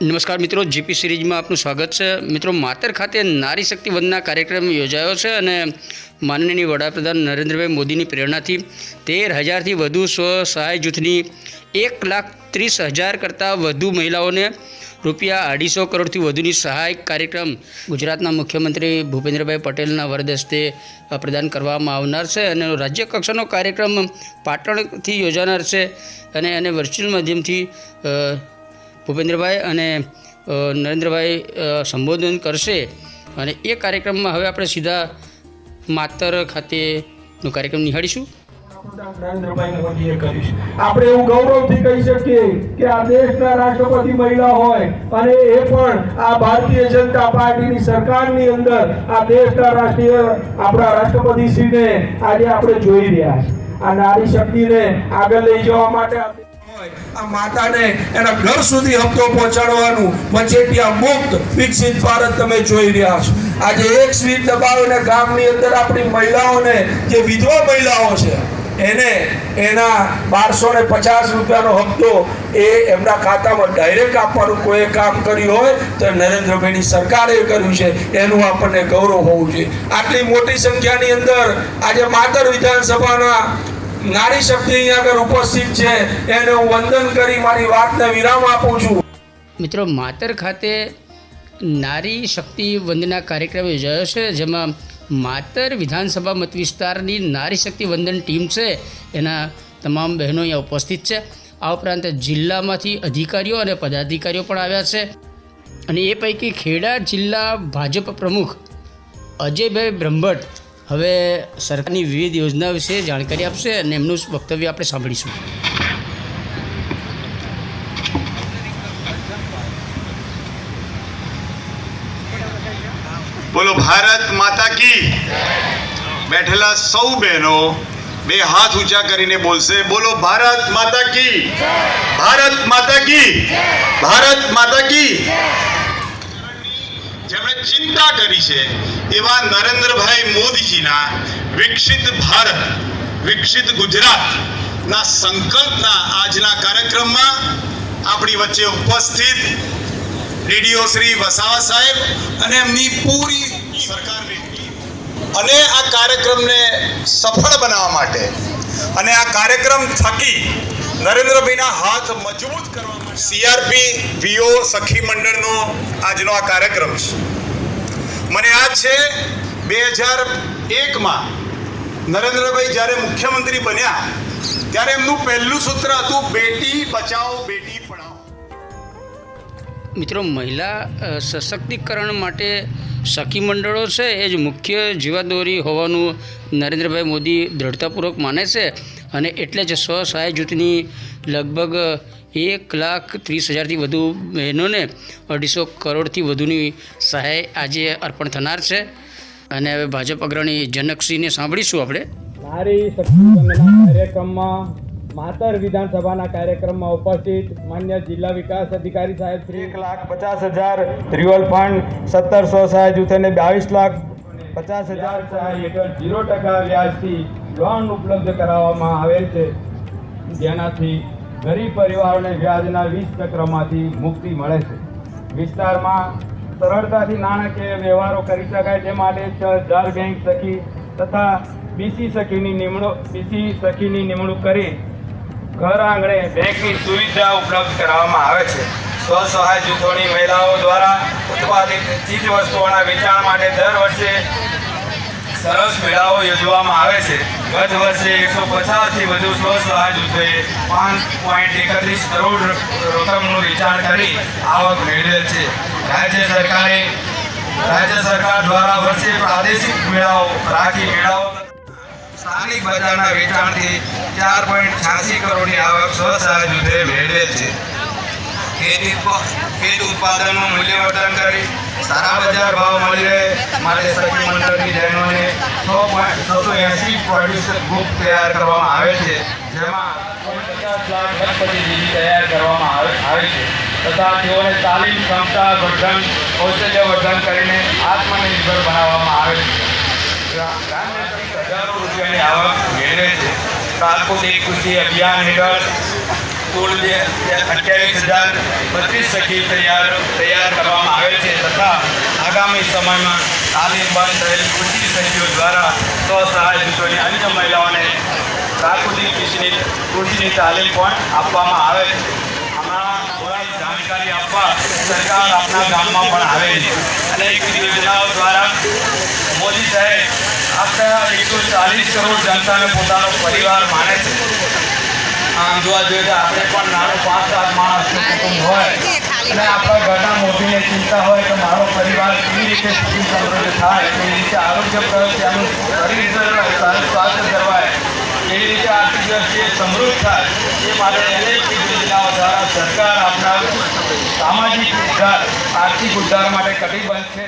નમસ્કાર મિત્રો, જીપી સિરીઝમાં આપનું સ્વાગત છે। મિત્રો, માતર ખાતે નારી શક્તિ વંદના કાર્યક્રમ યોજાયો છે અને માનનીય વડાપ્રધાન નરેન્દ્રભાઈ મોદીની પ્રેરણાથી 13,000થી વધુ સ્વસહાય જૂથની 1,30,000 કરતાં વધુ મહિલાઓને ₹250 કરોડથી વધુની સહાય કાર્યક્રમ ગુજરાતના મુખ્યમંત્રી ભૂપેન્દ્રભાઈ પટેલના વરદ હસ્તે પ્રદાન કરવામાં આવનાર છે અને રાજ્ય કક્ષાનો કાર્યક્રમ પાટણથી યોજાનાર છે અને વર્ચ્યુઅલ માધ્યમથી ભૂપેન્દ્રભાઈ અને નરેન્દ્રભાઈ સંબોધન કરશે અને એ કાર્યક્રમમાં હવે આપણે સીધા માતર ખાતેનો કાર્યક્રમ નિહાળીશું। નરેન્દ્રભાઈ મોદીએ કર્યું છે। આપણે એવું ગૌરવથી કહી શકીએ કે આ દેશના રાષ્ટ્રપતિ મહિલા હોય અને એ પણ આ ભારતીય જનતા પાર્ટીની સરકારની અંદર આ દેશના આપણા રાષ્ટ્રપતિશ્રીને આજે આપણે જોઈ રહ્યા છીએ। આ નારી શક્તિને આગળ લઈ જવા માટે આ માતાને એના ઘર સુધી હપ્તો પહોંચાડવાનું વચેટિયા મુક્ત વિકસિત ભારત તમે જોઈ રહ્યા છો। આજે એક સ્વીચ દબાવીને ગામની અંદર આપણી મહિલાઓને જે વિધવા મહિલાઓ છે એને એના 1250 રૂપિયાનો હપ્તો એ એમના ખાતામાં ડાયરેક્ટ આપવાનું કોઈ કામ કર્યું હોય તો નરેન્દ્રભાઈની સરકારે કર્યું છે, એનું આપણને ગૌરવ હોવું જોઈએ। આટલી મોટી સંખ્યાની અંદર આજે માતર વિધાનસભાના નારી શક્તિ અહીંયા આગળ ઉપસ્થિત છે, એને હું વંદન કરી મારી વાતને વિરામ આપું છું। મિત્રો, માતર ખાતે નારી શક્તિ વંદના કાર્યક્રમ યોજાયો છે, જેમાં માતર વિધાનસભા મત વિસ્તારની નારી શક્તિ વંદન ટીમ છે એના તમામ બહેનો અહીંયા ઉપસ્થિત છે। આ ઉપરાંત જિલ્લામાંથી અધિકારીઓ અને પદાધિકારીઓ પણ આવ્યા છે અને એ પૈકી ખેડા જિલ્લા ભાજપ પ્રમુખ અજયભાઈ બ્રહ્મભટ્ટ હવે સરકારની વિવિધ યોજના વિશે જાણકારી આપશે અને એમનું વક્તવ્ય આપણે સાંભળીશું। બોલો ભારત માતા કી। બેઠેલા સૌ બહેનો બે હાથ ઊંચા કરીને બોલશે, બોલો ભારત માતા કી, ભારત માતા કી, ભારત માતા કી। જેમણે ચિંતા કરી છે એવા નરેન્દ્રભાઈ મોદીજીના વિકસિત ભારત વિકસિત ગુજરાતના સંકલ્પના આજના કાર્યક્રમમાં આપણી વચ્ચે ઉપસ્થિત ડીડીઓ શ્રી વસાવા સાહેબ અને એમની પૂરી સરકારને અને આ કાર્યક્રમને સફળ બનાવવા માટે અને આ કાર્યક્રમ થકી નરેન્દ્રભાઈના હાથ મજબૂત કરવા માટે સીઆરપી વીઓ સખી મંડળનો આજનો આ કાર્યક્રમ છે। મને યાદ છે 2001માં નરેન્દ્રભાઈ જ્યારે મુખ્યમંત્રી બન્યા ત્યારે એમનું પહેલું સૂત્ર હતું બેટી બચાવો બેટી પઢાઓ। મિત્રો, મહિલા સશક્તિકરણ માટે સખી મંડળો છે એ જ મુખ્ય જીવાદોરી હોવાનું નરેન્દ્રભાઈ મોદી દૃઢતાપૂર્વક માને છે અને એટલે જ સ્વસહાય જૂથની લગભગ 1,30,000થી વધુ બહેનોને 250 કરોડથી વધુની સહાય આજે અર્પણ થનાર છે અને હવે ભાજપ અગ્રણી જનકસિંહને સાંભળીશું આપણે। નારી શક્તિ વંદના કાર્યક્રમમાં માતર વિધાનસભાના કાર્યક્રમમાં ઉપસ્થિત માન્ય જિલ્લા વિકાસ અધિકારી સાહેબ શ્રી 1,50,000 રિવોલ્વ ફંડ 17 સ્વસહાય જૂથોને 22,50,000 સહાય હેઠળ 0% વ્યાજથી લોન ઉપલબ્ધ કરાવવામાં આવેલ છે, જેનાથી ગરીબ પરિવારોને વ્યાજના 20 ચક્રમાંથી મુક્તિ મળે છે। વિસ્તારમાં સરળતાથી નાણાકીય વ્યવહારો કરી શકાય તે માટે 6,000 બેંક સખી તથા બીસી સખીની નિમણૂક કરી ઘર આંગણે બેંકની સુવિધા ઉપલબ્ધ કરાવવામાં આવે છે। સ્વસહાય જૂથોની મહિલાઓ દ્વારા ઉત્પાદિત ચીજ વસ્તુઓના વેચાણ માટે દર વર્ષે સરસ મેળાઓ યોજવામાં આવે છે। ગત વર્ષે 150થી વધુ સ્વસહાય જૂથોએ 5.31 કરોડ રકમનું વેચાણ કરી આવક મેળવેલ છે। રાજ્ય સરકાર દ્વારા વર્ષે પ્રાદેશિક મેળાઓ રાખી મેળાઓ સ્થાનિક બજારના વેચાણથી 4.86 કરોડની આવક સ્વસહાય જૂથે મેળવેલ છે। ખેત ઉત્પાદનનું મૂલ્યવર્ધન કરી સારા બજાર ભાવ મળી રહે માટે સખી મંડળની બહેનોને 680 પ્રોડ્યુસર ગ્રુપ તૈયાર કરવામાં આવે છે, જેમાં 50 લાખ ગણપતિ દીદી તૈયાર કરવામાં આવે છે તથા તેઓને તાલીમ ક્ષમતા વર્ધન કૌશલ્યવર્ધન કરીને આત્મનિર્ભર બનાવવામાં આવે છે। ગ્રામ્ય હજારો રૂપિયાની આવક મેળવે છે। પ્રાકૃતિક કૃષિ અભિયાન હેઠળ કુલ જે 28,032 સખી તૈયાર કરવામાં આવે છે તથા આગામી સમયમાં તાલીમ બંધ થયેલ કૃષિ સખીઓ દ્વારા સ્વસહાય જૂથોની અન્ય મહિલાઓને પ્રાકૃતિક કૃષિની તાલીમ પણ આપવામાં આવે છે. હમણાં થોડી જાણકારી આપવા સરકાર આપણા ગામમાં પણ આવે છે અને વિવિધ યોજનાઓ દ્વારા મોદી સાહેબ આખા 140 કરોડ જનતાને પોતાનો પરિવાર માને છે. આમ જોવા જોઈએ તો આપણે પણ નાનો 5-7 માણસનું કુટુંબ હોય અને આપણા ઘરના મોટીને ચિંતા હોય કે મારો પરિવાર કેવી રીતે સુખી સમૃદ્ધ થાય, કેવી રીતે આરોગ્યપ્રદ ત્યાંનું શરીર સારું સ્વાસ્થ્ય જળવાય, કેવી રીતે આર્થિક દ્રષ્ટિએ સમૃદ્ધ થાય, એ માટે અનેક યોજનાઓ દ્વારા સરકાર આપણા સામાજિક ઉદ્ધાર આર્થિક ઉદ્ધાર માટે કટિબદ્ધ છે.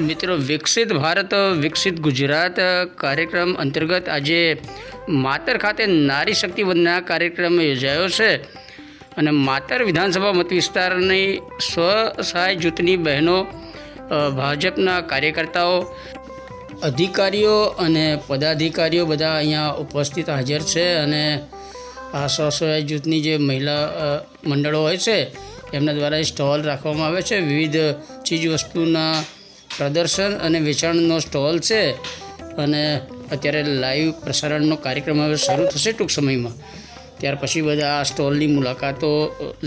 મિત્રો, વિકસિત ભારત વિકસિત ગુજરાત કાર્યક્રમ અંતર્ગત આજે માતર ખાતે નારી શક્તિ વંદના કાર્યક્રમ યોજાયો છે અને માતર વિધાનસભા મત વિસ્તારની સ્વસહાય જૂથની બહેનો, ભાજપના કાર્યકર્તાઓ, અધિકારીઓ અને પદાધિકારીઓ બધા અહીંયા ઉપસ્થિત હાજર છે અને આ સ્વસહાય જૂથની જે મહિલા મંડળો હોય છે એમના દ્વારા સ્ટોલ રાખવામાં આવે છે. વિવિધ ચીજ વસ્તુના પ્રદર્શન અને વેચાણનો સ્ટોલ છે અને અત્યારે લાઈવ પ્રસારણનો કાર્યક્રમ હવે શરૂ થશે ટૂંક સમયમાં. ત્યાર પછી બધા આ સ્ટોલની મુલાકાતો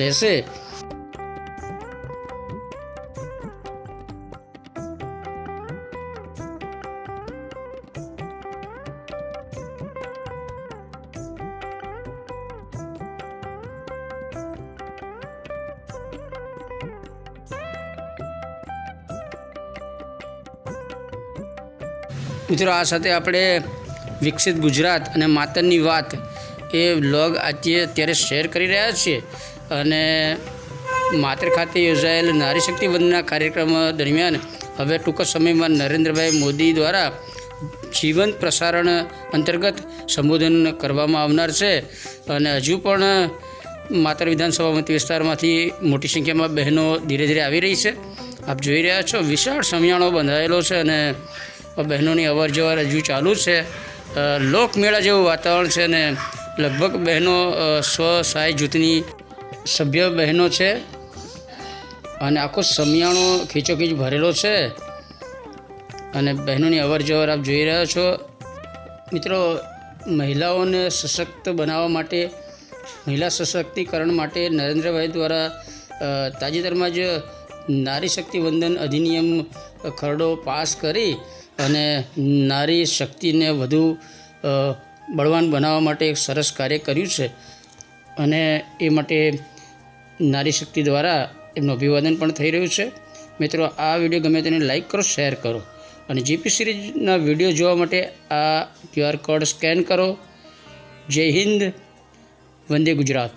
લેશે. મિત્રો, આ સાથે આપણે વિકસિત ગુજરાત અને માતરની વાત એ વ્લોગ આજે અત્યારે શેર કરી રહ્યા છીએ અને માતર ખાતે યોજાયેલ નારી શક્તિ વંદના કાર્યક્રમ દરમિયાન હવે ટૂંક સમયમાં નરેન્દ્રભાઈ મોદી દ્વારા જીવંત પ્રસારણ અંતર્ગત સંબોધન કરવામાં આવનાર છે અને હજુ પણ માતર વિધાનસભા મત વિસ્તારમાંથી મોટી સંખ્યામાં બહેનો ધીરે ધીરે આવી રહી છે. આપ જોઈ રહ્યા છો વિશાળ સમિયાણો બંધાયેલો છે અને બહેનોની અવર જવર હજુ ચાલુ છે. લોકમેળા જેવું વાતાવરણ છે અને લગભગ બહેનો સ્વસહાય જૂથની સભ્ય બહેનો છે અને આખો સમિયાણો ખીચોખીચ ભરેલો છે અને બહેનોની અવર જવર આપ જોઈ રહ્યા છો. મિત્રો, મહિલાઓને સશક્ત બનાવવા માટે, મહિલા સશક્તિકરણ માટે નરેન્દ્રભાઈ દ્વારા તાજેતરમાં જ નારી શક્તિ વંદન અધિનિયમ ખરડો પાસ કરી અને નારી શક્તિને વધુ બળવાન બનાવવા માટે એક સરસ કાર્ય કર્યું છે અને એ માટે નારી શક્તિ દ્વારા એમનું અભિવાદન પણ થઈ રહ્યું છે. મિત્રો, આ વિડીયો ગમે તેને લાઈક કરો, શેર કરો અને જીપી સિરીઝના વિડીયો જોવા માટે આ QR કોડ સ્કેન કરો. જય હિન્દ, વંદે ગુજરાત.